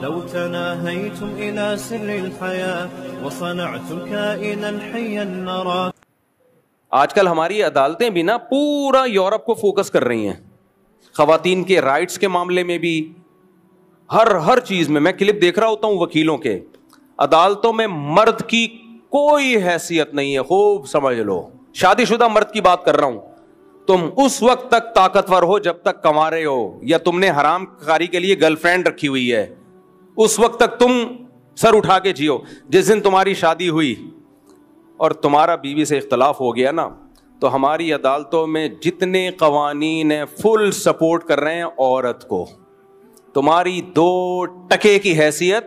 لو تناهيتم إلى سر الحياة وصنعتم كائنا حيا نرى. آج کل ہماری عدالتیں بھی نا پورا یورپ کو فوکس کر رہی ہیں, خواتین کے رائٹس کے معاملے میں بھی, ہر چیز میں. میں کلپ دیکھ رہا ہوتا ہوں وکیلوں کے, عدالتوں میں مرد کی کوئی حیثیت نہیں ہے. خوب سمجھ لو, شادی شدہ مرد کی بات کر رہا ہوں. تم اس وقت تک طاقتور ہو جب تک کما رہے ہو, یا تم نے حرام کاری کے لیے گرل فرینڈ رکھی ہوئی ہے, اس وقت تک تم سر اٹھا کے جیو. جس دن تمہاری شادی ہوئی اور تمہارا بیوی سے اختلاف ہو گیا نا, تو ہماری عدالتوں میں جتنے قوانین ہیں فل سپورٹ کر رہے ہیں عورت کو. تمہاری 2 ٹکے کی حیثیت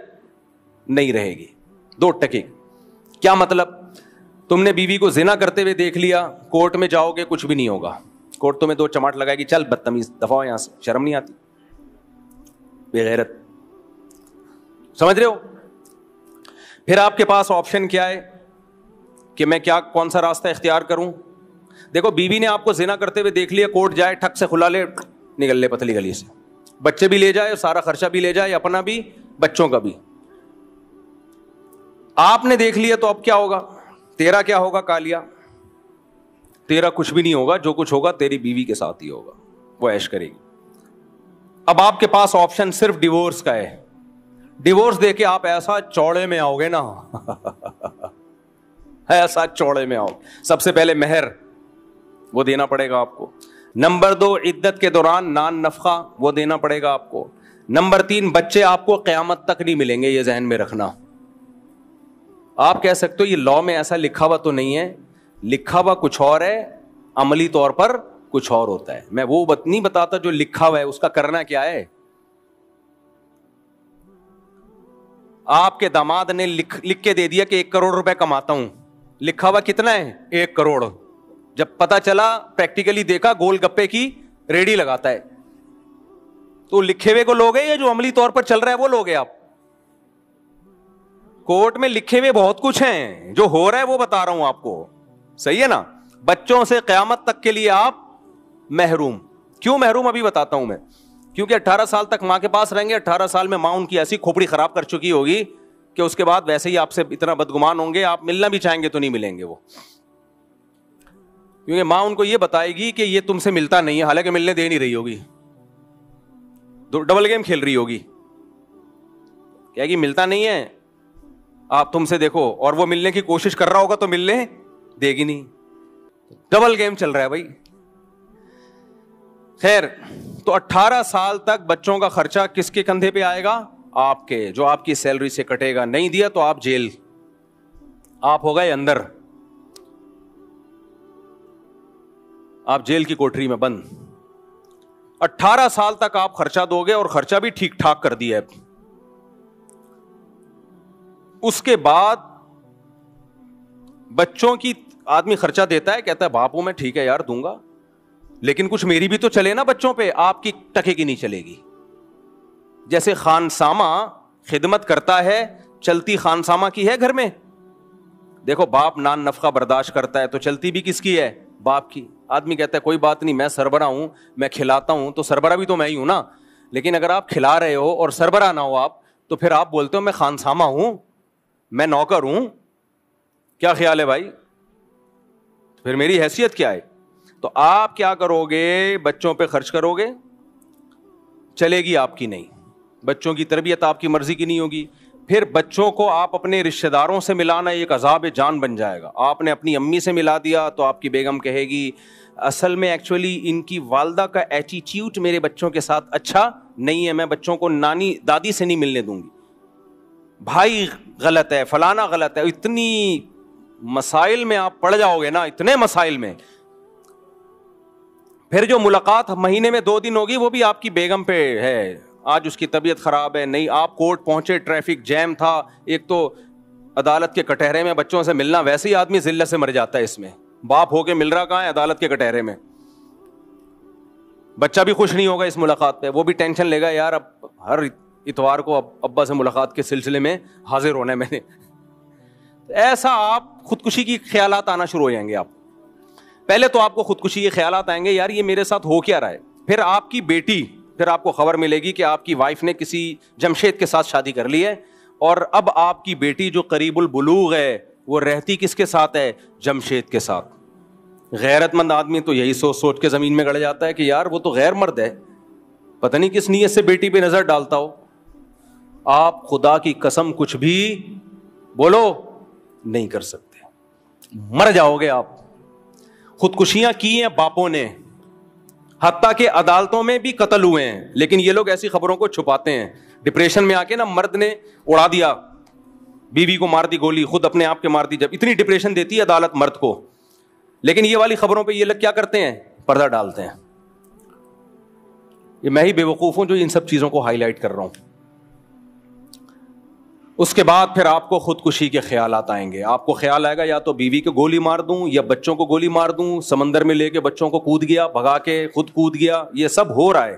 نہیں رہے گی. 2 ٹکے. کیا مطلب؟ تم نے بیوی کو زنا کرتے ہوئے دیکھ لیا, کورٹ میں جاؤ گے کچھ بھی نہیں ہوگا. کورٹ تمہیں 2 چماٹ لگائے گی, چل بدتمیز دفعہ ہو یہاں سے, شرم نہیں آتی, بے غیرت. سمجھ رہے ہو؟ پھر آپ کے پاس آپشن کیا ہے کہ میں کون سا راستہ اختیار کروں. دیکھو, بیوی نے آپ کو زنا کرتے ہوئے دیکھ لیا, کورٹ جائے, ٹھک سے کھلا لے, نکل لے پتلی گلی سے, بچے بھی لے جائے, سارا خرچہ بھی لے جائے, اپنا بھی بچوں کا بھی. آپ نے دیکھ لیا تو اب کیا ہوگا؟ تیرا کیا ہوگا کالیا؟ تیرا کچھ بھی نہیں ہوگا, جو کچھ ہوگا تیری بیوی کے ساتھ ہی ہوگا, وہ عیش کرے گی. اب آپ کے پاس آپشن صرف ڈیورس کا ہے. ڈیورس دے کے آپ ایسا چوڑے میں آؤ گے نا, ایسا چوڑے میں آؤ. سب سے پہلے مہر وہ دینا پڑے گا آپ کو. نمبر 2, عدت کے دوران نان نفقہ وہ دینا پڑے گا آپ کو. نمبر 3, بچے آپ کو قیامت تک نہیں ملیں گے, یہ ذہن میں رکھنا. آپ کہہ سکتے ہو یہ لا میں ایسا لکھا ہوا تو نہیں ہے, لکھا ہوا کچھ اور ہے, عملی طور پر کچھ اور ہوتا ہے. میں وہ نہیں بتاتا جو لکھا ہوا ہے, اس کا کرنا کیا ہے. آپ کے داماد نے لکھ کے دے دیا کہ 1 کروڑ روپے کماتا ہوں, لکھا ہوا کتنا ہے؟ 1 کروڑ. جب پتا چلا, پریکٹیکلی دیکھا, گول گپے کی ریڈی لگاتا ہے. تو لکھے ہوئے کو لوگے یا جو عملی طور پر چل رہا ہے وہ لوگے آپ؟ کورٹ میں لکھے ہوئے بہت کچھ ہیں, جو ہو رہا ہے وہ بتا رہا ہوں آپ کو. صحیح ہے نا؟ بچوں سے قیامت تک کے لیے آپ محروم. کیوں محروم ابھی بتاتا ہوں میں. کیونکہ 18 سال تک ماں کے پاس رہیں گے, 18 سال میں ماں ان کی ایسی کھوپڑی خراب کر چکی ہوگی کہ اس کے بعد ویسے ہی آپ سے اتنا بدگمان ہوں گے, آپ ملنا بھی چاہیں گے تو نہیں ملیں گے وہ. کیونکہ ماں ان کو یہ بتائے گی کہ یہ تم سے ملتا نہیں ہے, حالانکہ ملنے دے نہیں رہی ہوگی, ڈبل گیم کھیل رہی ہوگی. کہے گی ملتا نہیں ہے, آپ تم سے دیکھو, اور وہ ملنے کی کوشش کر رہا ہوگا تو ملنے دے گی نہیں. ڈبل گیم چل رہا ہے بھائی. خیر, تو 18 سال تک بچوں کا خرچہ کس کے کندھے پہ آئے گا؟ آپ کے, جو آپ کی سیلری سے کٹے گا. نہیں دیا تو آپ جیل, آپ ہو گئے اندر, آپ جیل کی کوٹری میں بند. 18 سال تک آپ خرچہ دو گے, اور خرچہ بھی ٹھیک ٹھاک کر دیا ہے. اس کے بعد بچوں کی آدمی خرچہ دیتا ہے, کہتا ہے باپو میں ٹھیک ہے یار دوں گا, لیکن کچھ میری بھی تو چلے نا بچوں پہ. آپ کی ٹکے کی نہیں چلے گی. جیسے خانسامہ خدمت کرتا ہے, چلتی خانسامہ کی ہے گھر میں. دیکھو, باپ نان نفقہ برداشت کرتا ہے تو چلتی بھی کس کی ہے؟ باپ کی. آدمی کہتا ہے کوئی بات نہیں, میں سربراہ ہوں, میں کھلاتا ہوں, تو سربراہ بھی تو میں ہی ہوں نا. لیکن اگر آپ کھلا رہے ہو اور سربراہ نہ ہو آپ, تو پھر آپ بولتے ہو میں خانسامہ ہوں, میں نوکر ہوں. کیا خیال ہے بھائی؟ پھر میری حیثیت کیا ہے؟ تو آپ کیا کرو گے؟ بچوں پہ خرچ کرو گے, چلے گی آپ کی نہیں. بچوں کی تربیت آپ کی مرضی کی نہیں ہوگی. پھر بچوں کو آپ اپنے رشتہ داروں سے ملانا ایک عذاب جان بن جائے گا. آپ نے اپنی امی سے ملا دیا تو آپ کی بیگم کہے گی اصل میں ایکچولی ان کی والدہ کا ایٹیٹیوڈ میرے بچوں کے ساتھ اچھا نہیں ہے, میں بچوں کو نانی دادی سے نہیں ملنے دوں گی, بھائی غلط ہے, فلانا غلط ہے. اتنی مسائل میں آپ پڑ جاؤ گے نا, اتنے مسائل میں. پھر جو ملاقات مہینے میں 2 دن ہوگی وہ بھی آپ کی بیگم پہ ہے, آج اس کی طبیعت خراب ہے. نہیں, آپ کورٹ پہنچے, ٹریفک جیم تھا, ایک تو عدالت کے کٹہرے میں بچوں سے ملنا, ویسے ہی آدمی ذلت سے مر جاتا ہے. اس میں باپ ہو کے مل رہا کہاں ہے؟ عدالت کے کٹہرے میں. بچہ بھی خوش نہیں ہوگا اس ملاقات پہ, وہ بھی ٹینشن لے گا یار اب ہر اتوار کو ابا سے ملاقات کے سلسلے میں حاضر ہونا ہے میں نے. ایسا آپ خودکشی کی خیالات آنا شروع ہو جائیں گے. آپ پہلے تو آپ کو خودکشی کے خیالات آئیں گے, یار یہ میرے ساتھ ہو کیا رہا ہے. پھر آپ کی بیٹی پھر آپ کو خبر ملے گی کہ آپ کی وائف نے کسی جمشید کے ساتھ شادی کر لی ہے, اور اب آپ کی بیٹی جو قریب البلوغ ہے وہ رہتی کس کے ساتھ ہے؟ جمشید کے ساتھ. غیرت مند آدمی تو یہی سوچ سوچ کے زمین میں گڑ جاتا ہے کہ یار وہ تو غیر مرد ہے, پتہ نہیں کس نیت سے بیٹی پہ نظر ڈالتا ہو. آپ خدا کی قسم کچھ بھی بولو نہیں کر سکتے, مر جاؤ گے آپ. خودکشیاں کی ہیں باپوں نے, حتیٰ کہ عدالتوں میں بھی قتل ہوئے ہیں, لیکن یہ لوگ ایسی خبروں کو چھپاتے ہیں. ڈپریشن میں آ کے نا مرد نے اڑا دیا, بیوی کو مار دی گولی, خود اپنے آپ کے مار دی. جب اتنی ڈپریشن دیتی ہے عدالت مرد کو, لیکن یہ والی خبروں پہ یہ لوگ کیا کرتے ہیں؟ پردہ ڈالتے ہیں. یہ میں ہی بے وقوف ہوں جو ان سب چیزوں کو ہائی لائٹ کر رہا ہوں. اس کے بعد پھر آپ کو خودکشی کے خیالات آئیں گے. آپ کو خیال آئے گا یا تو بیوی کو گولی مار دوں یا بچوں کو گولی مار دوں, سمندر میں لے کے بچوں کو کود گیا, بھگا کے خود کود گیا. یہ سب ہو رہا ہے.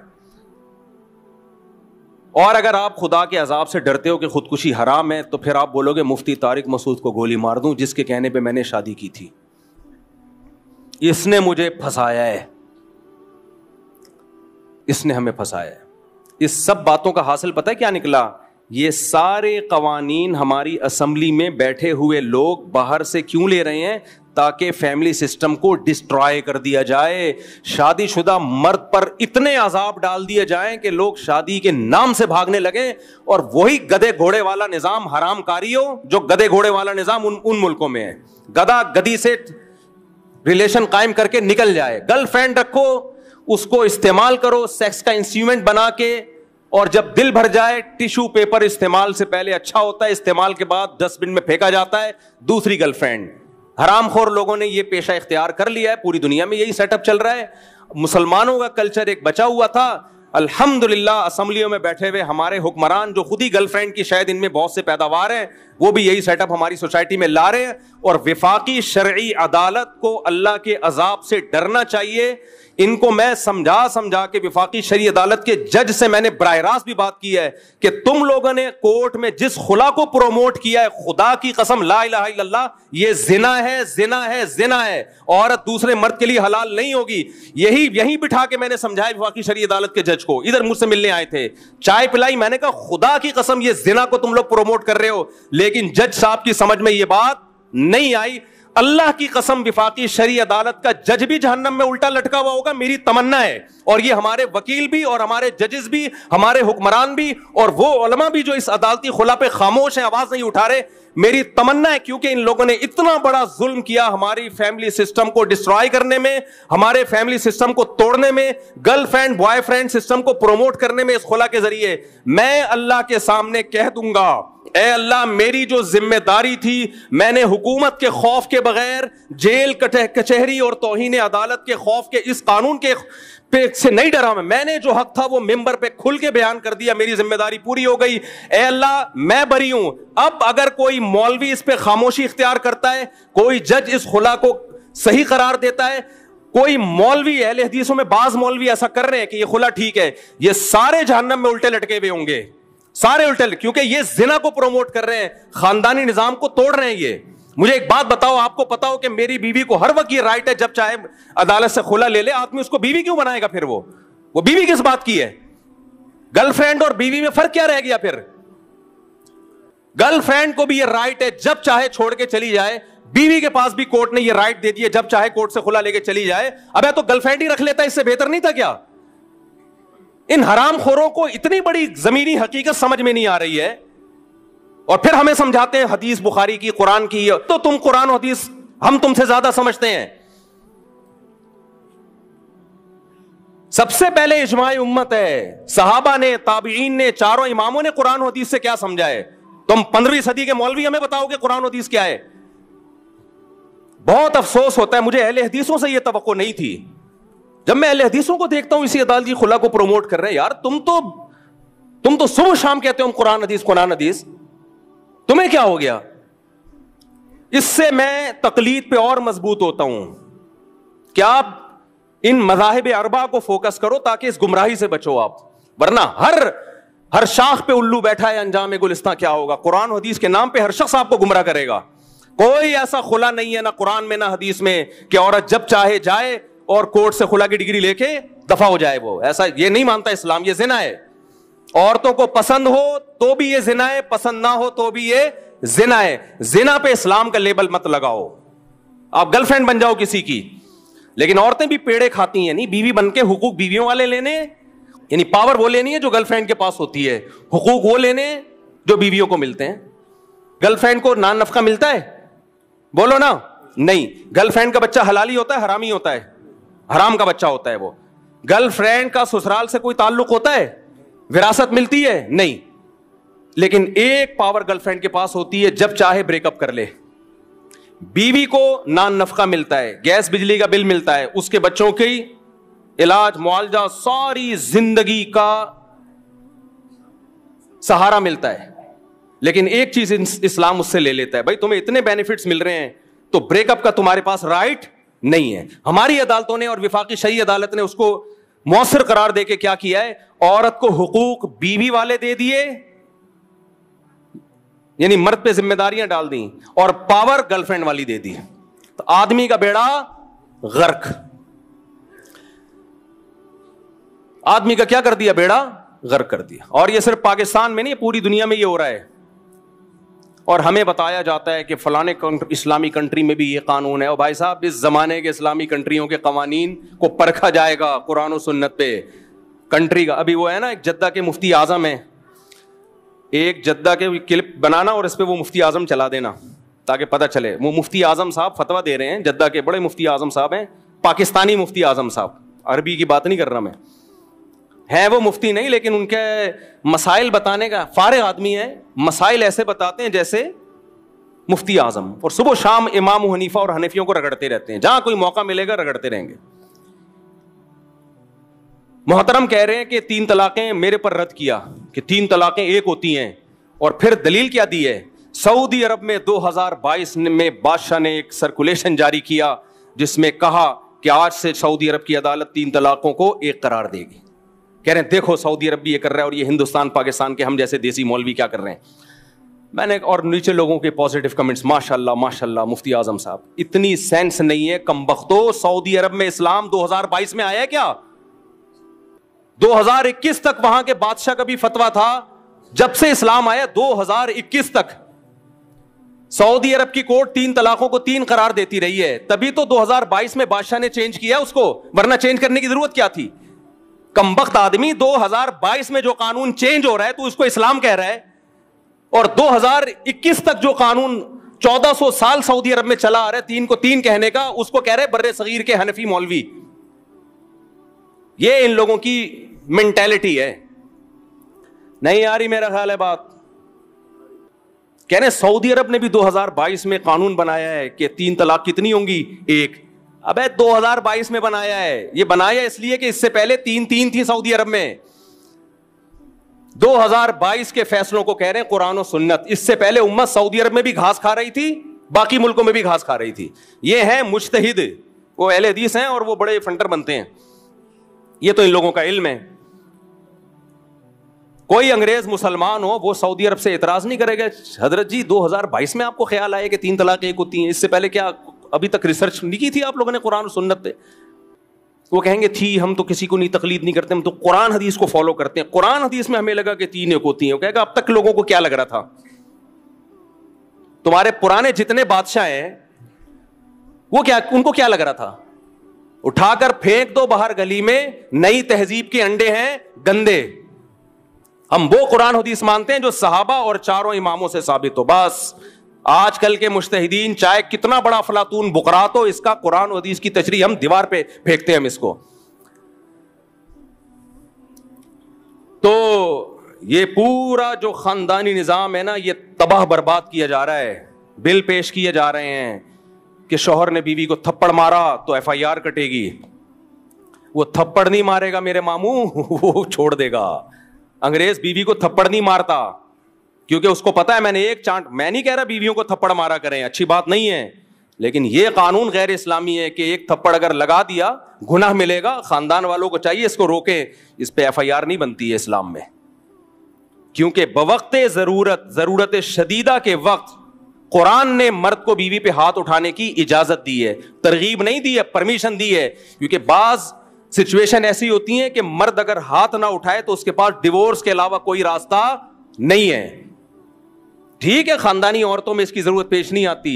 اور اگر آپ خدا کے عذاب سے ڈرتے ہو کہ خودکشی حرام ہے, تو پھر آپ بولو گے مفتی طارق مسعود کو گولی مار دوں جس کے کہنے پہ میں نے شادی کی تھی, اس نے مجھے پھنسایا ہے, اس نے ہمیں پھنسایا ہے. اس سب باتوں کا حاصل پتہ ہے کیا نکلا؟ یہ سارے قوانین ہماری اسمبلی میں بیٹھے ہوئے لوگ باہر سے کیوں لے رہے ہیں؟ تاکہ فیملی سسٹم کو ڈسٹرائے کر دیا جائے, شادی شدہ مرد پر اتنے عذاب ڈال دیے جائیں کہ لوگ شادی کے نام سے بھاگنے لگیں, اور وہی گدے گھوڑے والا نظام حرام کاری ہو جو گدے گھوڑے والا نظام ان ملکوں میں ہے. گدا گدی سے ریلیشن قائم کر کے نکل جائے, گرل فرینڈ رکھو, اس کو استعمال کرو سیکس کا انسٹرومنٹ بنا کے, اور جب دل بھر جائے ٹیشو پیپر استعمال سے پہلے اچھا ہوتا ہے, استعمال کے بعد ڈسٹ بن میں پھینکا جاتا ہے دوسری گرل فرینڈ. حرام خور لوگوں نے یہ پیشہ اختیار کر لیا ہے, پوری دنیا میں یہی سیٹ اپ چل رہا ہے. مسلمانوں کا کلچر ایک بچا ہوا تھا. الحمدللہ اسمبلیوں میں بیٹھے ہوئے ہمارے حکمران جو خود ہی گرل فرینڈ کی شاید ان میں بہت سے پیداوار ہیں, وہ بھی یہی سیٹ اپ ہماری سوسائٹی میں لا رہے ہیں. اور وفاقی شرعی عدالت کو اللہ کے عذاب سے ڈرنا چاہیے. ان کو میں سمجھا کے وفاقی شرعی عدالت کے جج سے میں نے براہ راست بھی بات کی ہے کہ تم لوگوں نے کورٹ میں جس خلا کو پروموٹ کیا ہے, خدا کی قسم لا الہ الا اللہ, یہ زنا ہے, زنا ہے, زنا ہے. عورت دوسرے مرد کے لیے حلال نہیں ہوگی. یہی بٹھا کے میں نے سمجھایا وفاقی شرعی عدالت کے جج کو. ادھر مجھ سے ملنے آئے تھے, چائے پلائی, میں نے کہا خدا کی قسم یہ زنا کو تم لوگ پروموٹ کر رہے ہو, لیکن جج صاحب کی سمجھ میں یہ بات نہیں آئی. اللہ کی قسم وفاقی شرعی عدالت کا جج بھی جہنم میں الٹا لٹکا ہوا ہوگا, میری تمنا ہے. اور یہ ہمارے وکیل بھی اور ہمارے ججز بھی, ہمارے حکمران بھی, اور وہ علماء بھی جو اس عدالتی خلا پہ خاموش ہیں, آواز نہیں اٹھا رہے, میری تمنا ہے. کیونکہ ان لوگوں نے اتنا بڑا ظلم کیا ہماری فیملی سسٹم کو ڈسٹرائے کرنے میں, ہمارے فیملی سسٹم کو توڑنے میں, girl friend boy friend system کو پروموٹ کرنے میں اس خلا کے ذریعے. میں اللہ کے سامنے کہہ دوں گا, اے اللہ میری جو ذمہ داری تھی, میں نے حکومت کے خوف کے بغیر, جیل کچہری اور توہین عدالت کے خوف کے اس قانون کے سے نہیں ڈرا. میں نے جو حق تھا وہ ممبر پہ کھل کے بیان کر دیا, میری ذمہ داری پوری ہو گئی. اے اللہ میں بری ہوں. اب اگر کوئی مولوی اس پہ خاموشی اختیار کرتا ہے, کوئی جج اس خلا کو صحیح قرار دیتا ہے, کوئی مولوی, اہل حدیثوں میں بعض مولوی ایسا کر رہے ہیں کہ یہ خلا ٹھیک ہے, یہ سارے جہنم میں الٹے لٹکے ہوئے ہوں گے, سارے الٹے, کیونکہ یہ زنا کو پروموٹ کر رہے ہیں, خاندانی نظام کو توڑ رہے ہیں. یہ مجھے ایک بات بتاؤ, آپ کو پتا ہو کہ میری بیوی کو ہر وقت یہ رائٹ ہے جب چاہے عدالت سے خلا لے لے, آدمی اس کو بیوی کیوں بنائے گا پھر؟ وہ بیوی کس بات کی ہے؟ گرل فرینڈ اور بیوی میں فرق کیا رہ گیا پھر؟ گرل فرینڈ کو بھی یہ رائٹ ہے جب چاہے چھوڑ کے چلی جائے, بیوی کے پاس بھی کورٹ نے یہ رائٹ دے دی ہے جب چاہے کورٹ سے خلا لے کے چلی جائے. ابے تو گرل فرینڈ ہی رکھ لیتا, اس سے بہتر نہیں تھا کیا؟ ان حرام خوروں کو اتنی بڑی زمینی حقیقت سمجھ میں نہیں آ رہی ہے, اور پھر ہمیں سمجھاتے ہیں حدیث بخاری کی, قرآن کی. تو تم قرآن و حدیث ہم تم سے زیادہ سمجھتے ہیں. سب سے پہلے اجماع امت ہے, صحابہ نے, تابعین نے, چاروں اماموں نے قرآن و حدیث سے کیا سمجھا ہے. تم 15ویں صدی کے مولوی ہمیں بتاؤ کہ قرآن و حدیث کیا ہے. بہت افسوس ہوتا ہے, مجھے اہل حدیثوں سے یہ توقع نہیں تھی. جب میں اہل حدیثوں کو دیکھتا ہوں اسی عدالتی خلا کو پروموٹ کر رہے ہیں, یار تم تو صبح شام کہتے ہو قرآن حدیث قرآن حدیث, تمہیں کیا ہو گیا؟ اس سے میں تقلید پہ اور مضبوط ہوتا ہوں کہ آپ ان مذاہب اربعہ کو فوکس کرو تاکہ اس گمراہی سے بچو آپ, ورنہ ہر شاخ پہ الو بیٹھا ہے, انجام گلستان کیا ہوگا. قرآن حدیث کے نام پہ ہر شخص آپ کو گمراہ کرے گا. کوئی ایسا خلا نہیں ہے نہ قرآن میں نہ حدیث میں کہ عورت جب چاہے جائے اور کورٹ سے خلا کی ڈگری لے کے دفع ہو جائے. وہ ایسا یہ نہیں مانتا اسلام, یہ زنا ہے. عورتوں کو پسند ہو تو بھی یہ زنا ہے, پسند نہ ہو تو بھی یہ زنا ہے. زنا پہ اسلام کا لیبل مت لگاؤ. آپ گرل فرینڈ بن جاؤ کسی کی, لیکن عورتیں بھی پیڑے کھاتی ہیں. نہیں, بیوی بن کے حقوق بیویوں والے لینے, یعنی پاور وہ لینی ہے جو گرل فرینڈ کے پاس ہوتی ہے, حقوق وہ لینے جو بیویوں کو ملتے ہیں. گرل فرینڈ کو نان نفقہ ملتا ہے؟ بولو نا. نہیں. گرل فرینڈ کا بچہ حلالی ہوتا ہے, حرامی ہوتا ہے؟ حرام کا بچہ ہوتا ہے وہ. گرل فرینڈ کا سسرال سے کوئی تعلق ہوتا ہے؟ وراثت ملتی ہے؟ نہیں. لیکن ایک پاور گرل فرینڈ کے پاس ہوتی ہے, جب چاہے بریک اپ کر لے. بیوی کو نان نفقہ ملتا ہے, گیس بجلی کا بل ملتا ہے, اس کے بچوں کی علاج معالجہ, ساری زندگی کا سہارا ملتا ہے. لیکن ایک چیز اسلام اس سے لے لیتا ہے, بھائی تمہیں اتنے بینیفٹس مل رہے ہیں تو بریک اپ کا تمہارے پاس رائٹ نہیں ہے. ہماری عدالتوں نے اور وفاقی شرعی عدالت نے اس کو مؤثر قرار دے کے کیا کیا ہے, عورت کو حقوق بیوی والے دے دیے, یعنی مرد پہ ذمہ داریاں ڈال دیں, اور پاور گرل فرینڈ والی دے دی. تو آدمی کا بیڑا غرق. آدمی کا کیا کر دیا؟ بیڑا غرق کر دیا. اور یہ صرف پاکستان میں نہیں, پوری دنیا میں یہ ہو رہا ہے. اور ہمیں بتایا جاتا ہے کہ فلانے اسلامی کنٹری میں بھی یہ قانون ہے. اور بھائی صاحب, اس زمانے کے اسلامی کنٹریوں کے قوانین کو پرکھا جائے گا قرآن و سنت پہ. کنٹری کا ابھی وہ ہے نا, ایک جدہ کے مفتی اعظم ہے, ایک جدہ کے کلپ بنانا اور اس پہ وہ مفتی اعظم چلا دینا تاکہ پتہ چلے. وہ مفتی اعظم صاحب فتویٰ دے رہے ہیں, جدہ کے بڑے مفتی اعظم صاحب ہیں, پاکستانی مفتی اعظم صاحب, عربی کی بات نہیں کر رہا میں, ہیں وہ مفتی نہیں, لیکن ان کے مسائل بتانے کا فارغ آدمی ہے. مسائل ایسے بتاتے ہیں جیسے مفتی اعظم, اور صبح شام امام حنیفہ اور حنفیوں کو رگڑتے رہتے ہیں, جہاں کوئی موقع ملے گا رگڑتے رہیں گے. محترم کہہ رہے ہیں کہ 3 طلاقیں میرے پر رد کیا, کہ 3 طلاقیں ایک ہوتی ہیں, اور پھر دلیل کیا دی ہے؟ سعودی عرب میں 2022 میں بادشاہ نے ایک سرکولیشن جاری کیا جس میں کہا کہ آج سے سعودی عرب کی عدالت 3 طلاقوں کو ایک قرار دے گی. کہہ رہے ہیں دیکھو سعودی عرب بھی یہ کر رہا ہے, اور یہ ہندوستان پاکستان کے ہم جیسے دیسی مولوی کیا کر رہے ہیں. میں نے اور نیچے لوگوں کے پازیٹیو کمنٹس, ماشاء اللہ مفتی اعظم صاحب, اتنی سینس نہیں ہے کمبختو. سعودی عرب میں اسلام 2022 میں آیا ہے کیا؟ 2021 تک وہاں کے بادشاہ کا بھی فتویٰ تھا. جب سے اسلام آیا 2021 تک سعودی عرب کی کورٹ 3 طلاقوں کو 3 قرار دیتی رہی ہے. تبھی تو 2022 میں بادشاہ نے چینج کیا اس کو, ورنہ چینج کرنے کی ضرورت کیا تھی؟ کمبخت آدمی, 2022 میں جو قانون چینج ہو رہا ہے تو اس کو اسلام کہہ رہا ہے, اور 2021 تک جو قانون 1400 سال سعودی عرب میں چلا آ رہا ہے 3 کو 3 کہنے کا, اس کو کہہ رہے بر صغیر کے حنفی مولوی. یہ ان لوگوں کی مینٹیلٹی ہے. نہیں آ رہی میرا خیال ہے بات. کہہ رہے سعودی عرب نے بھی 2022 میں قانون بنایا ہے کہ 3 طلاق کتنی ہوں گی؟ ایک. ابے 2022 میں بنایا ہے, یہ بنایا اس لیے کہ اس سے پہلے 3 تھی سعودی عرب میں. 2022 کے فیصلوں کو کہہ رہے ہیں قرآن و سنت. اس سے پہلے امت سعودی عرب میں بھی گھاس کھا رہی تھی, باقی ملکوں میں بھی گھاس کھا رہی تھی. یہ ہیں مجتہد, وہ اہل حدیث ہیں اور وہ بڑے فنٹر بنتے ہیں. یہ تو ان لوگوں کا علم ہے. کوئی انگریز مسلمان ہو وہ سعودی عرب سے اعتراض نہیں کرے گا, حضرت جی 2022 میں آپ کو خیال آیا کہ 3 طلاق ایک ہوتی ہیں, اس سے پہلے کیا ابھی تک ریسرچ نہیں کی تھی آپ لوگوں نے قرآن و سنت پہ؟ وہ کہیں گے تھی, ہم تو کسی کو نہیں تقلید نہیں کرتے, ہم تو قرآن حدیث کو فالو کرتے ہیں. قرآن حدیث میں ہمیں لگا کہ 3 ایک ہوتی ہیں. وہ کہے گا اب تک لوگوں کو کیا لگ رہا تھا؟ تمہارے پرانے جتنے بادشاہ ہیں وہ کیا, ان کو کیا لگ رہا تھا؟ اٹھا کر پھینک دو باہر گلی میں, نئی تہذیب کے انڈے ہیں گندے. ہم وہ قرآن حدیث مانتے ہیں جو صحابہ اور 4 اماموں سے ثابت ہو. بس آج کل کے مجتہدین چاہے کتنا بڑا افلاطون بقرات ہو, اس کا قرآن و حدیث کی تشریح ہم دیوار پہ پھینکتے ہیں ہم اس کو. تو یہ پورا جو خاندانی نظام ہے نا, یہ تباہ برباد کیا جا رہا ہے. بل پیش کیے جا رہے ہیں کہ شوہر نے بیوی کو تھپڑ مارا تو FIR کٹے گی. وہ تھپڑ نہیں مارے گا میرے ماموں, وہ چھوڑ دے گا. انگریز بیوی کو تھپڑ نہیں مارتا کیونکہ اس کو پتا ہے میں نے ایک چانٹ, میں نہیں کہہ رہا بیویوں کو تھپڑ مارا کریں, اچھی بات نہیں ہے, لیکن یہ قانون غیر اسلامی ہے کہ ایک تھپڑ اگر لگا دیا گناہ ملے گا. خاندان والوں کو چاہیے اس کو روکیں, اس پہ FIR نہیں بنتی ہے اسلام میں, کیونکہ بوقت ضرورت شدیدہ کے وقت قرآن نے مرد کو بیوی پہ ہاتھ اٹھانے کی اجازت دی ہے, ترغیب نہیں دی ہے, پرمیشن دی ہے. کیونکہ بعض سچویشن ایسی ہوتی ہیں کہ مرد اگر ہاتھ نہ اٹھائے تو اس کے پاس ڈیورس کے علاوہ کوئی راستہ نہیں ہے. ٹھیک ہے, خاندانی عورتوں میں اس کی ضرورت پیش نہیں آتی,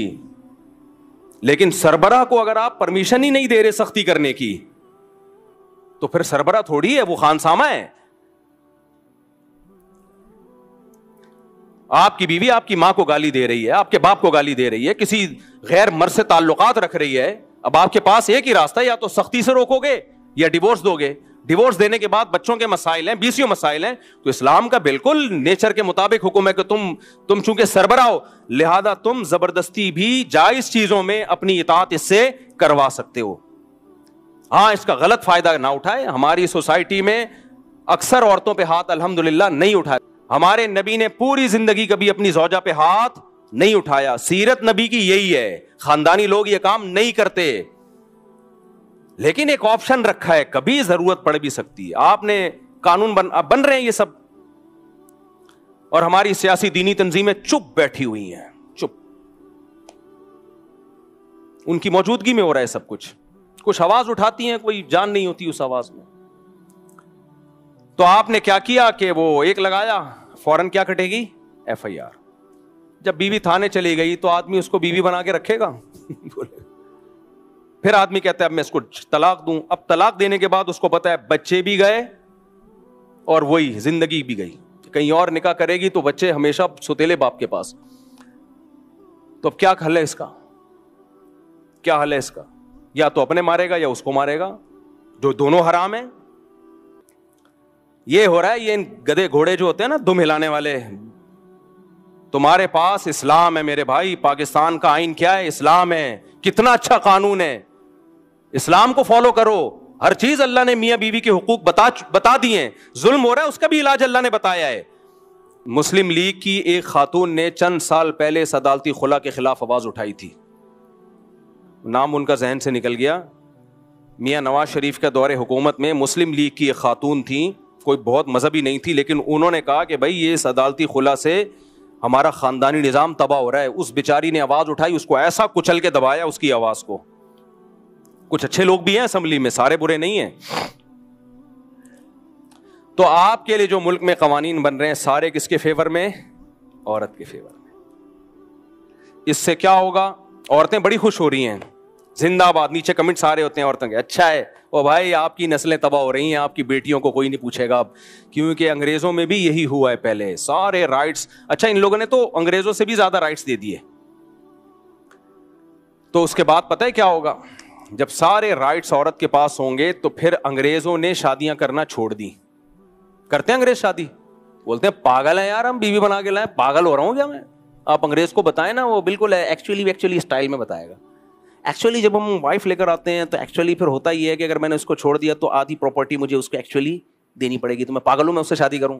لیکن سربراہ کو اگر آپ پرمیشن ہی نہیں دے رہے سختی کرنے کی تو پھر سربراہ تھوڑی ہے, وہ خانسامہ ہے. آپ کی بیوی آپ کی ماں کو گالی دے رہی ہے, آپ کے باپ کو گالی دے رہی ہے, کسی غیر مرد سے تعلقات رکھ رہی ہے. اب آپ کے پاس ایک ہی راستہ ہے, یا تو سختی سے روکو گے یا ڈیورس دو گے. ڈیورس دینے کے بعد بچوں کے مسائل ہیں, 20 مسائل ہیں, تو اسلام کا بالکل نیچر کے مطابق حکم ہے کہ تم چونکہ سربراہ ہو, لہذا تم زبردستی بھی جائز چیزوں میں اپنی اطاعت اس سے کروا سکتے ہو. ہاں, اس کا غلط فائدہ نہ اٹھائے. ہماری سوسائٹی میں اکثر عورتوں پہ ہاتھ الحمدللہ نہیں اٹھائے. ہمارے نبی نے پوری زندگی کبھی اپنی زوجہ پہ ہاتھ نہیں اٹھایا. سیرت نبی کی یہی ہے. خاندانی لوگ یہ کام نہیں کرتے, لیکن ایک آپشن رکھا ہے, کبھی ضرورت پڑ بھی سکتی ہے. آپ نے قانون بن رہے ہیں یہ سب, اور ہماری سیاسی دینی تنظیمیں چپ بیٹھی ہوئی ہیں, چپ. ان کی موجودگی میں ہو رہا ہے سب کچھ. کچھ آواز اٹھاتی ہیں, کوئی جان نہیں ہوتی اس آواز میں. تو آپ نے کیا کیا کہ وہ ایک لگایا, فوراً کیا کٹے گی, FIR. جب بیوی تھانے چلی گئی تو آدمی اس کو بیوی بنا کے رکھے گا؟ پھر آدمی کہتا ہے اب میں اس کو طلاق دوں. اب طلاق دینے کے بعد اس کو پتا ہے بچے بھی گئے اور وہی زندگی بھی گئی. کہیں اور نکاح کرے گی تو بچے ہمیشہ سوتیلے باپ کے پاس. تو اب کیا حل ہے اس کا, کیا حل ہے اس کا؟ یا تو اپنے مارے گا یا اس کو مارے گا, جو دونوں حرام ہیں. یہ ہو رہا ہے, یہ گدے گھوڑے جو ہوتے ہیں نا دم ہلانے والے. تمہارے پاس اسلام ہے میرے بھائی, پاکستان کا آئین کیا ہے, اسلام ہے. کتنا اچھا قانون ہے, اسلام کو فالو کرو. ہر چیز اللہ نے میاں بیوی کے حقوق بتا دیے ہیں. ظلم ہو رہا ہے اس کا بھی علاج اللہ نے بتایا ہے. مسلم لیگ کی ایک خاتون نے چند سال پہلے اس عدالتی خلا کے خلاف آواز اٹھائی تھی, نام ان کا ذہن سے نکل گیا. میاں نواز شریف کا دور حکومت میں مسلم لیگ کی ایک خاتون تھی, کوئی بہت مذہبی نہیں تھی, لیکن انہوں نے کہا کہ بھائی یہ اس عدالتی خلا سے ہمارا خاندانی نظام تباہ ہو رہا ہے. اس بیچاری نے آواز اٹھائی, اس کو ایسا کچل کے دبایا اس کی آواز کو. کچھ اچھے لوگ بھی ہیں اسمبلی میں, سارے برے نہیں ہیں. تو آپ کے لیے جو ملک میں قوانین بن رہے ہیں سارے کس کے فیور میں, عورت کے فیور میں. اس سے کیا ہوگا, عورتیں بڑی خوش ہو رہی ہیں, زندہ باد. نیچے کمنٹ سارے ہوتے ہیں عورتوں کے, اچھا ہے او بھائی آپ کی نسلیں تباہ ہو رہی ہیں, آپ کی بیٹیوں کو کوئی نہیں پوچھے گا اب, کیونکہ انگریزوں میں بھی یہی ہوا ہے پہلے, سارے رائٹس. اچھا ان لوگوں نے تو انگریزوں سے بھی زیادہ رائٹس دے دیے. تو اس کے بعد پتہ ہے کیا ہوگا, جب سارے رائٹس عورت کے پاس ہوں گے تو پھر انگریزوں نے شادیاں کرنا چھوڑ دی. کرتے ہیں انگریز شادی, بولتے ہیں پاگل ہیں یار ہم بیوی بنا کے لائیں, پاگل ہو رہا ہوں کیا میں. آپ انگریز کو بتائیں نا, وہ بالکل ایکچولی اسٹائل میں بتائے گا. ایکچولی جب ہم وائف لے کر آتے ہیں تو ایکچولی پھر ہوتا یہ ہے کہ اگر میں نے اس کو چھوڑ دیا تو آدھی پراپرٹی مجھے اس کو ایکچولی دینی پڑے گی, تو میں پاگل ہوں میں اس سے شادی کروں.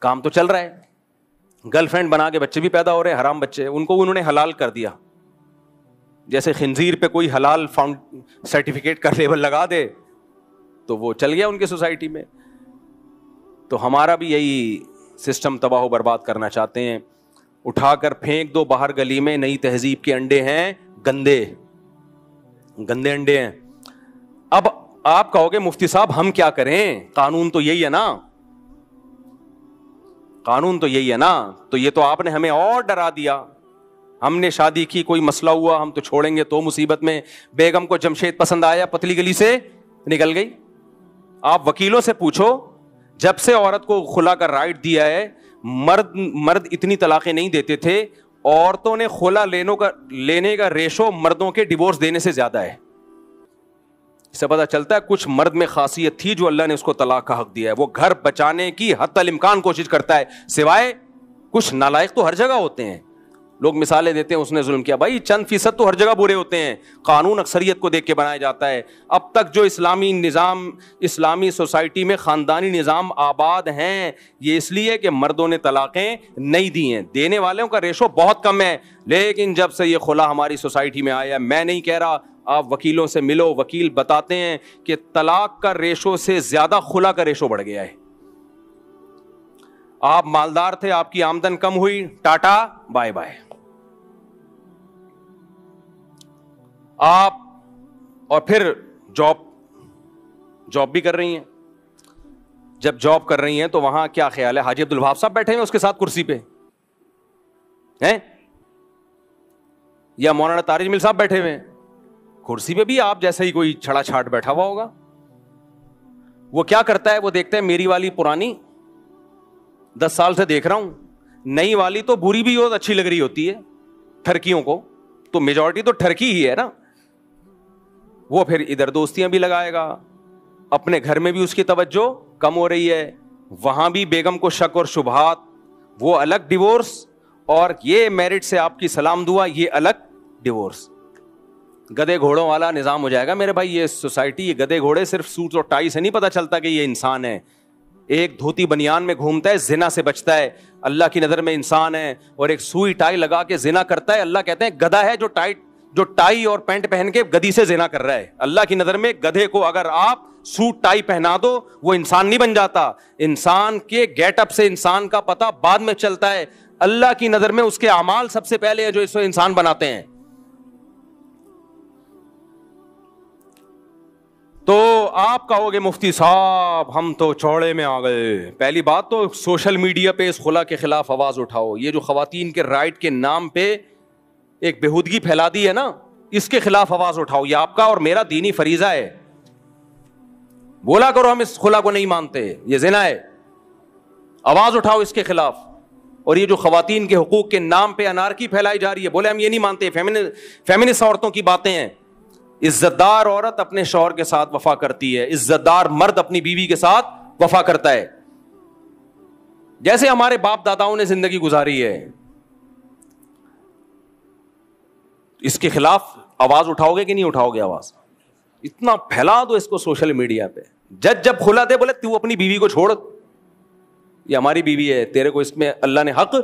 کام تو چل رہا ہے, گرل فرینڈ بنا کے بچے بھی پیدا ہو رہے ہیں, حرام بچے, ان کو انہوں نے حلال کر دیا. جیسے خنزیر پہ کوئی حلال سرٹیفکیٹ کا لیبل لگا دے تو وہ چل گیا ان کی سوسائٹی میں. تو ہمارا بھی یہی سسٹم تباہ و برباد کرنا چاہتے ہیں. اٹھا کر پھینک دو باہر گلی میں, نئی تہذیب کے انڈے ہیں, گندے انڈے ہیں. اب آپ کہو گے مفتی صاحب ہم کیا کریں, قانون تو یہی ہے نا, قانون تو یہی ہے نا. تو یہ تو آپ نے ہمیں اور ڈرا دیا. ہم نے شادی کی, کوئی مسئلہ ہوا ہم تو چھوڑیں گے تو مصیبت میں. بیگم کو جمشید پسند آیا, پتلی گلی سے نکل گئی. آپ وکیلوں سے پوچھو, جب سے عورت کو خلا کا رائٹ دیا ہے, مرد اتنی طلاقیں نہیں دیتے تھے. عورتوں نے خلا لینے کا ریشو مردوں کے ڈیورس دینے سے زیادہ ہے. اس سے پتہ چلتا ہے کچھ مرد میں خاصیت تھی جو اللہ نے اس کو طلاق کا حق دیا ہے. وہ گھر بچانے کی حتی الامکان کوشش کرتا ہے, سوائے کچھ نالائق تو ہر جگہ ہوتے ہیں. لوگ مثالیں دیتے ہیں اس نے ظلم کیا, بھائی چند فیصد تو ہر جگہ برے ہوتے ہیں. قانون اکثریت کو دیکھ کے بنایا جاتا ہے. اب تک جو اسلامی نظام, اسلامی سوسائٹی میں خاندانی نظام آباد ہیں, یہ اس لیے کہ مردوں نے طلاقیں نہیں دی ہیں. دینے والوں کا ریشو بہت کم ہے. لیکن جب سے یہ خلا ہماری سوسائٹی میں آیا, میں نہیں کہہ رہا, آپ وکیلوں سے ملو, وکیل بتاتے ہیں کہ طلاق کا ریشو سے زیادہ خلا کا ریشو بڑھ گیا ہے. آپ مالدار تھے, آپ کی آمدن کم ہوئی, ٹاٹا بائے بائے. آپ اور پھر جاب بھی کر رہی ہیں. جب جاب کر رہی ہیں تو وہاں کیا خیال ہے, حاجی عبد الوہاب صاحب بیٹھے ہیں اس کے ساتھ کرسی پہ ہیں, یا مولانا طارق مل صاحب بیٹھے ہوئے ہیں کرسی پہ, بھی آپ جیسا ہی کوئی چھڑا چھاٹ بیٹھا ہوا ہوگا. وہ کیا کرتا ہے, وہ دیکھتا ہے میری والی پرانی 10 سال سے دیکھ رہا ہوں, نئی والی تو بری بھی بہت اچھی لگ رہی ہوتی ہے ٹھرکیوں کو, تو میجورٹی تو ٹھرکی ہی ہے نا. وہ پھر ادھر دوستیاں بھی لگائے گا, اپنے گھر میں بھی اس کی توجہ کم ہو رہی ہے, وہاں بھی بیگم کو شک اور شبہات, وہ الگ ڈیورس, اور یہ میرٹ سے آپ کی سلام دعا یہ الگ ڈیورس. گدے گھوڑوں والا نظام ہو جائے گا میرے بھائی. یہ سوسائٹی, یہ گدے گھوڑے صرف سوٹ اور ٹائی سے نہیں پتا چلتا کہ یہ انسان ہے. ایک دھوتی بنیان میں گھومتا ہے, زنا سے بچتا ہے, اللہ کی نظر میں انسان ہے, اور ایک سوئی ٹائی لگا کے زنا کرتا ہے, اللہ کہتے ہیں گدھا ہے جو ٹائی اور پینٹ پہن کے گدھی سے زنا کر رہا ہے. اللہ کی نظر میں گدھے کو اگر آپ سوٹ ٹائی پہنا دو وہ انسان نہیں بن جاتا. انسان کے گیٹ اپ سے انسان کا پتہ بعد میں چلتا ہے. اللہ کی نظر میں اس کے اعمال سب سے پہلے ہیں جو اس کو انسان بناتے ہیں. تو آپ کہو گے مفتی صاحب ہم تو چوڑے میں آ گئے. پہلی بات تو سوشل میڈیا پہ اس خلا کے خلاف آواز اٹھاؤ. یہ جو خواتین کے رائٹ کے نام پہ ایک بےہودگی پھیلا دی ہے نا, اس کے خلاف آواز اٹھاؤ. یہ آپ کا اور میرا دینی فریضہ ہے. بولا کرو ہم اس خلا کو نہیں مانتے, یہ زنا ہے, آواز اٹھاؤ اس کے خلاف. اور یہ جو خواتین کے حقوق کے نام پہ انارکی پھیلائی جا رہی ہے, بولے ہم یہ نہیں مانتے, فیمنسٹ عورتوں کی باتیں ہیں. عزت دار عورت اپنے شوہر کے ساتھ وفا کرتی ہے, عزت دار مرد اپنی بیوی کے ساتھ وفا کرتا ہے, جیسے ہمارے باپ داداؤں نے زندگی گزاری ہے. اس کے خلاف آواز اٹھاؤ گے کہ نہیں اٹھاؤ گے آواز؟ اتنا پھیلا دو اس کو سوشل میڈیا پہ. جب کھلا دے, بولے تو اپنی بیوی کو چھوڑ, یہ ہماری بیوی ہے, تیرے کو اس میں اللہ نے حق,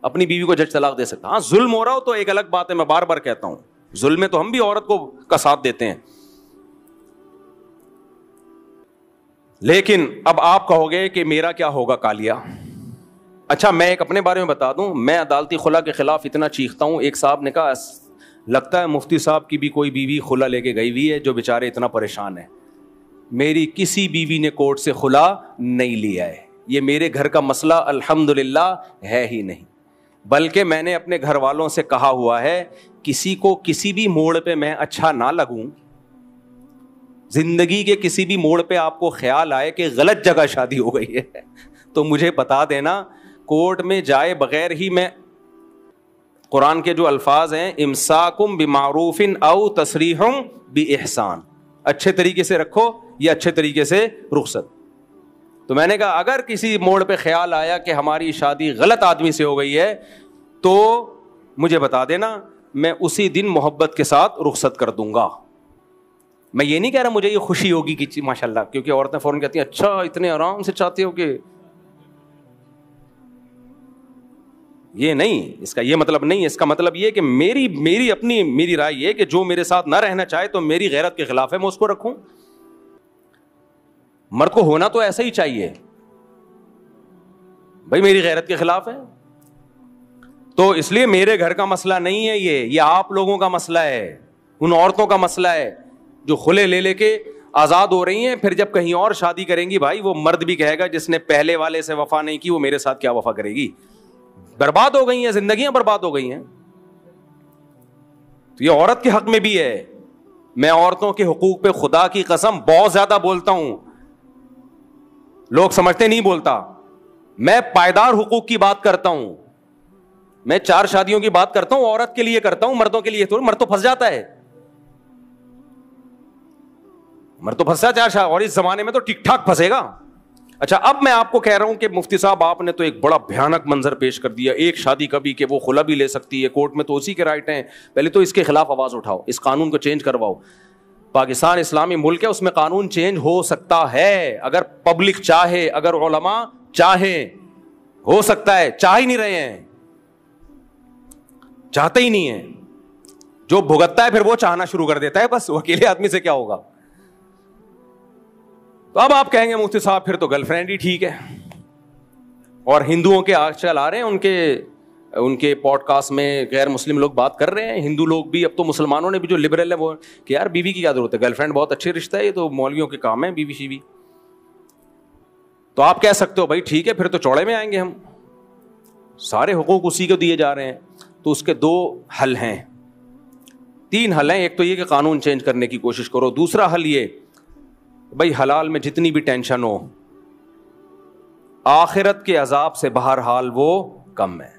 اپنی بیوی کو جج طلاق دے سکتا. ہاں ظلم ہو رہا ہو تو ایک الگ بات ہے, میں بار بار کہتا ہوں ظلم میں تو ہم بھی عورت کو کا ساتھ دیتے ہیں. لیکن اب آپ کہو گے کہ میرا کیا ہوگا کالیا. اچھا میں ایک اپنے بارے میں بتا دوں, میں عدالتی خلا کے خلاف اتنا چیختا ہوں. ایک صاحب نے کہا لگتا ہے مفتی صاحب کی بھی کوئی بیوی خلا لے کے گئی ہوئی ہے جو بیچارے اتنا پریشان ہے. میری کسی بیوی نے کورٹ سے خلا نہیں لیا ہے. یہ میرے گھر کا مسئلہ الحمدللہ ہے ہی نہیں, بلکہ میں نے اپنے گھر والوں سے کہا ہوا ہے کسی کو کسی بھی موڑ پہ میں اچھا نہ لگوں. زندگی کے کسی بھی موڑ پہ آپ کو خیال آئے کہ غلط جگہ شادی ہو گئی ہے تو مجھے بتا دینا, کورٹ میں جائے بغیر ہی میں, قرآن کے جو الفاظ ہیں امساکم بمعروف او تسریح باحسان, اچھے طریقے سے رکھو یا اچھے طریقے سے رخصت. تو میں نے کہا اگر کسی موڑ پہ خیال آیا کہ ہماری شادی غلط آدمی سے ہو گئی ہے تو مجھے بتا دینا, میں اسی دن محبت کے ساتھ رخصت کر دوں گا. میں یہ نہیں کہہ رہا مجھے یہ خوشی ہوگی کہ ماشاء اللہ, کیونکہ عورتیں فوراً کہتی ہیں اچھا اتنے آرام سے چاہتے ہو کہ, یہ نہیں, اس کا یہ مطلب نہیں ہے. اس کا مطلب یہ کہ میری رائے یہ کہ جو میرے ساتھ نہ رہنا چاہے تو میری غیرت کے خلاف ہے, میں اس کو رکھوں. مرد کو ہونا تو ایسا ہی چاہیے بھائی, میری غیرت کے خلاف ہے. تو اس لیے میرے گھر کا مسئلہ نہیں ہے یہ آپ لوگوں کا مسئلہ ہے, ان عورتوں کا مسئلہ ہے جو کھلے لے کے آزاد ہو رہی ہیں. پھر جب کہیں اور شادی کریں گی بھائی, وہ مرد بھی کہے گا جس نے پہلے والے سے وفا نہیں کی وہ میرے ساتھ کیا وفا کرے گی. برباد ہو گئی ہیں, زندگیاں برباد ہو گئی ہیں. تو یہ عورت کے حق میں بھی ہے. میں عورتوں کے حقوق پہ خدا کی قسم بہت زیادہ بولتا ہوں, لوگ سمجھتے نہیں بولتا. میں پائیدار حقوق کی بات کرتا ہوں, میں 4 شادیوں کی بات کرتا ہوں, عورت کے لیے کرتا ہوں, مردوں کے لیے تو مرد تو پھنس جاتا ہے, مرد تو پھنسا 4 شادی, اور اس زمانے میں تو ٹھیک ٹھاک پھنسے گا. اچھا اب میں آپ کو کہہ رہا ہوں کہ مفتی صاحب آپ نے تو ایک بڑا بھیانک منظر پیش کر دیا, ایک شادی کبھی کہ وہ خلا بھی لے سکتی ہے, کورٹ میں تو اسی کے رائٹ ہیں. پہلے تو اس کے خلاف آواز اٹھاؤ, اس قانون کو چینج کرواؤ. پاکستان اسلامی ملک ہے, اس میں قانون چینج ہو سکتا ہے اگر پبلک چاہے, اگر علماء چاہیں, ہو سکتا ہے. چاہ ہی نہیں رہے ہیں, چاہتے ہی نہیں ہیں. جو بھگتتا ہے پھر وہ چاہنا شروع کر دیتا ہے, بس اکیلے آدمی سے کیا ہوگا. تو اب آپ کہیں گے مفتی صاحب پھر تو گرل فرینڈ ہی ٹھیک ہے. اور ہندوؤں کے آج کل آ رہے ہیں ان کے پوڈ کاسٹ میں غیر مسلم لوگ بات کر رہے ہیں, ہندو لوگ بھی, اب تو مسلمانوں نے بھی جو لبرل ہے وہ کہ یار بیوی کی کیا ضرورت ہے, گرل فرینڈ بہت اچھے رشتہ ہے, یہ تو مولویوں کے کام ہے بیوی شیوی. تو آپ کہہ سکتے ہو بھائی ٹھیک ہے پھر تو چوڑے میں آئیں گے ہم, سارے حقوق اسی کو دیے جا رہے ہیں. تو اس کے 2 حل ہیں, 3 حل ہیں. ایک تو یہ کہ قانون چینج کرنے کی کوشش کرو. دوسرا حل یہ بھائی حلال میں جتنی بھی ٹینشن ہو, آخرت کے عذاب سے بہرحال وہ کم ہے.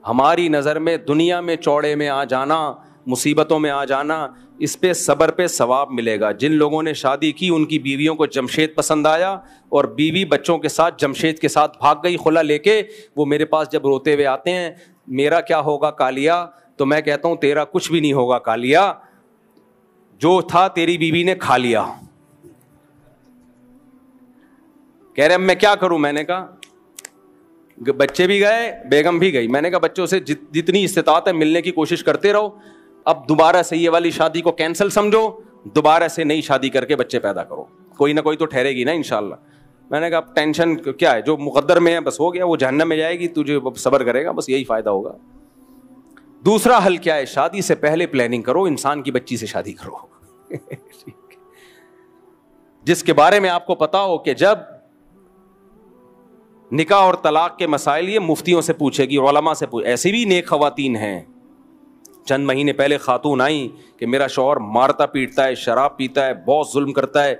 ہماری نظر میں دنیا میں چوڑے میں آ جانا, مصیبتوں میں آ جانا, اس پہ صبر پہ ثواب ملے گا. جن لوگوں نے شادی کی ان کی بیویوں کو جمشید پسند آیا اور بیوی بچوں کے ساتھ جمشید کے ساتھ بھاگ گئی خلا لے کے, وہ میرے پاس جب روتے ہوئے آتے ہیں میرا کیا ہوگا کالیا, تو میں کہتا ہوں تیرا کچھ بھی نہیں ہوگا کالیا, جو تھا تیری بیوی نے کھا لیا. کہہ رہے اب میں کیا کروں, میں نے کہا بچے بھی گئے بیگم بھی گئی, میں نے کہا بچوں سے جتنی استطاعت ہے ملنے کی کوشش کرتے رہو, اب دوبارہ سے یہ والی شادی کو کینسل سمجھو, دوبارہ سے نئی شادی کر کے بچے پیدا کرو, کوئی نہ کوئی تو ٹھہرے گی نا انشاءاللہ. میں نے کہا اب ٹینشن کیا ہے, جو مقدر میں ہے بس ہو گیا, وہ جہنم میں جائے گی, تجھے صبر کرے گا, بس یہی فائدہ ہوگا. دوسرا حل کیا ہے, شادی سے پہلے پلاننگ کرو, انسان کی بچی سے شادی کرو جس کے بارے میں آپ کو پتا ہو کہ جب نکاح اور طلاق کے مسائل یہ مفتیوں سے پوچھے گی, علماء سے پوچھے. ایسی بھی نیک خواتین ہیں, چند مہینے پہلے خاتون آئیں کہ میرا شوہر مارتا پیٹتا ہے, شراب پیتا ہے, بہت ظلم کرتا ہے,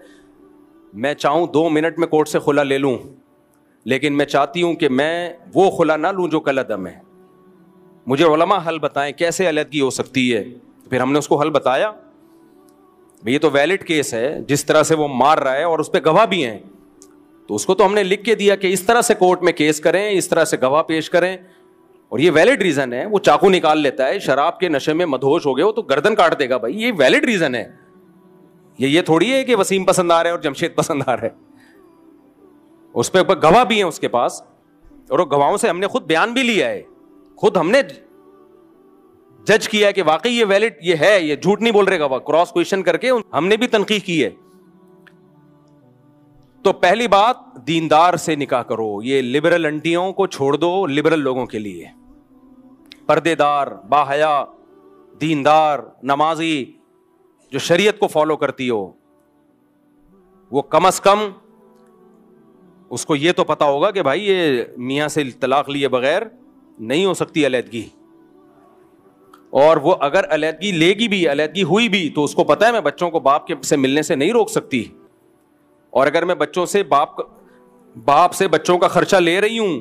میں چاہوں 2 منٹ میں کورٹ سے خلا لے لوں, لیکن میں چاہتی ہوں کہ میں وہ خلا نہ لوں جو کالعدم ہے. مجھے علماء حل بتائیں کیسے علیحدگی ہو سکتی ہے. پھر ہم نے اس کو حل بتایا, یہ تو ویلڈ کیس ہے, جس طرح سے وہ مار رہا ہے اور اس پہ گواہ بھی ہیں, تو اس کو تو ہم نے لکھ کے دیا کہ اس طرح سے کورٹ میں کیس کریں, اس طرح سے گواہ پیش کریں, اور یہ ویلڈ ریزن ہے. وہ چاقو نکال لیتا ہے, شراب کے نشے میں مدہوش ہو گئے ہو تو گردن کاٹ دے گا بھائی, یہ ویلڈ ریزن ہے. یہ تھوڑی ہے کہ وسیم پسند آ رہا ہے اور جمشید پسند آ رہا ہے, اس پہ گواہ بھی ہیں اس کے پاس, اور وہ گواہوں سے ہم نے خود بیان بھی لیا ہے, خود ہم نے جج کیا ہے کہ واقعی یہ ویلڈ یہ ہے, یہ جھوٹ نہیں بول رہے گواہ, کراس کویشچن کر کے ہم نے بھی تنقیح کی ہے. تو پہلی بات دیندار سے نکاح کرو, یہ لبرل انٹیوں کو چھوڑ دو, لبرل لوگوں کے لیے پردے دار, باحیا, دیندار, نمازی, جو شریعت کو فالو کرتی ہو, وہ کم از کم اس کو یہ تو پتا ہوگا کہ بھائی یہ میاں سے طلاق لیے بغیر نہیں ہو سکتی علیحدگی, اور وہ اگر علیحدگی لے گی بھی, علیحدگی ہوئی بھی, تو اس کو پتا ہے میں بچوں کو باپ کے سے ملنے سے نہیں روک سکتی, اور اگر میں بچوں سے باپ سے بچوں کا خرچہ لے رہی ہوں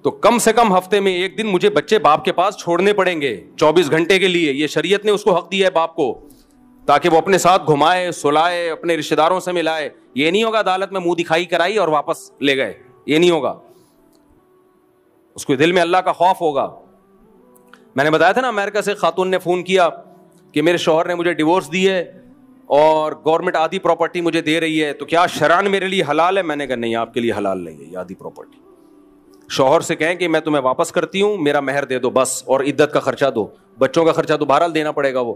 تو کم سے کم ہفتے میں 1 دن مجھے بچے باپ کے پاس چھوڑنے پڑیں گے 24 گھنٹے کے لیے. یہ شریعت نے اس کو حق دیا ہے باپ کو, تاکہ وہ اپنے ساتھ گھمائے, سلائے, اپنے رشتے داروں سے ملائے. یہ نہیں ہوگا عدالت میں منہ دکھائی کرائی اور واپس لے گئے, یہ نہیں ہوگا. اس کو دل میں اللہ کا خوف ہوگا. میں نے بتایا تھا نا, امریکہ سے خاتون نے فون کیا کہ میرے شوہر نے مجھے ڈیورس دی ہے اور گورنمنٹ آدھی پراپرٹی مجھے دے رہی ہے, تو کیا شرعاً میرے لیے حلال ہے؟ میں نے کہا نہیں, آپ کے لیے حلال نہیں ہے یہ آدھی پراپرٹی. شوہر سے کہیں کہ میں تمہیں واپس کرتی ہوں, میرا مہر دے دو بس, اور عدت کا خرچہ دو, بچوں کا خرچہ تو بہرحال دینا پڑے گا وہ,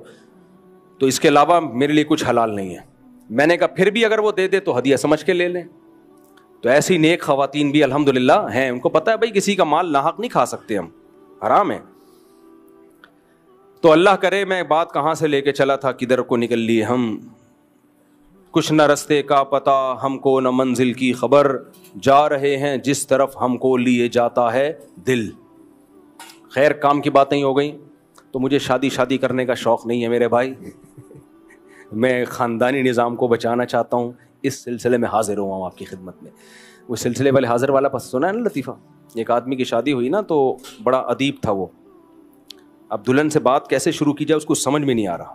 تو اس کے علاوہ میرے لیے کچھ حلال نہیں ہے. میں نے کہا پھر بھی اگر وہ دے دے تو ہدیہ سمجھ کے لے لیں. تو ایسی نیک خواتین بھی الحمدللہ ہیں, ان کو پتہ ہے بھائی کسی کا مال ناحق نہیں کھا سکتے ہم, حرام ہے. تو اللہ کرے میں بات کہاں سے لے کے چلا تھا, کدھر کو نکل لیے ہم. کچھ نہ رستے کا پتہ ہم کو, نہ منزل کی خبر, جا رہے ہیں جس طرف ہم کو لیے جاتا ہے دل. خیر کام کی باتیں ہی ہو گئیں. تو مجھے شادی کرنے کا شوق نہیں ہے میرے بھائی, میں خاندانی نظام کو بچانا چاہتا ہوں. اس سلسلے میں حاضر ہوا ہوں آپ کی خدمت میں. وہ سلسلے والے حاضر والا پس سنا ہے نا لطیفہ, ایک آدمی کی شادی ہوئی نا تو بڑا ادیب تھا وہ, اب دلہن سے بات کیسے شروع کی جائے اس کو سمجھ میں نہیں آ رہا,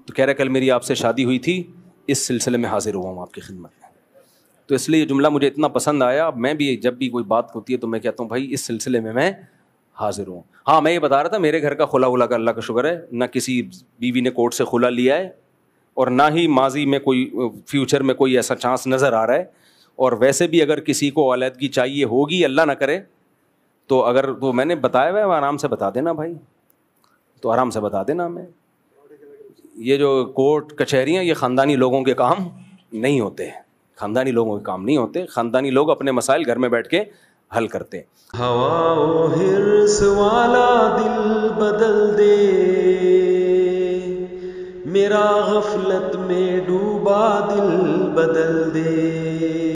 تو کہہ رہا کل میری آپ سے شادی ہوئی تھی, اس سلسلے میں حاضر ہوا ہوں آپ کی خدمت میں. تو اس لیے یہ جملہ مجھے اتنا پسند آیا, اب میں بھی جب بھی کوئی بات ہوتی ہے تو میں کہتا ہوں بھائی اس سلسلے میں حاضر ہوں. ہاں میں یہ بتا رہا تھا میرے گھر کا خلا ولا کا اللہ کا شکر ہے, نہ کسی بیوی نے کورٹ سے خلا لیا ہے, اور نہ ہی ماضی میں کوئی فیوچر میں کوئی ایسا چانس نظر آ رہا ہے. اور ویسے بھی اگر کسی کو علیحدگی چاہیے ہوگی, اللہ نہ کرے, تو اگر وہ میں نے بتایا ہوا ہے آرام سے بتا دینا بھائی, تو آرام سے بتا دینا. میں یہ جو کورٹ کچہریاں یہ خاندانی لوگوں کے کام نہیں ہوتے, خاندانی لوگوں کے کام نہیں ہوتے. خاندانی لوگ اپنے مسائل گھر میں بیٹھ کے حل کرتے ہیں۔ ہوا و حرص والا دل بدل دے، میرا غفلت میں ڈوبا دل بدل دے۔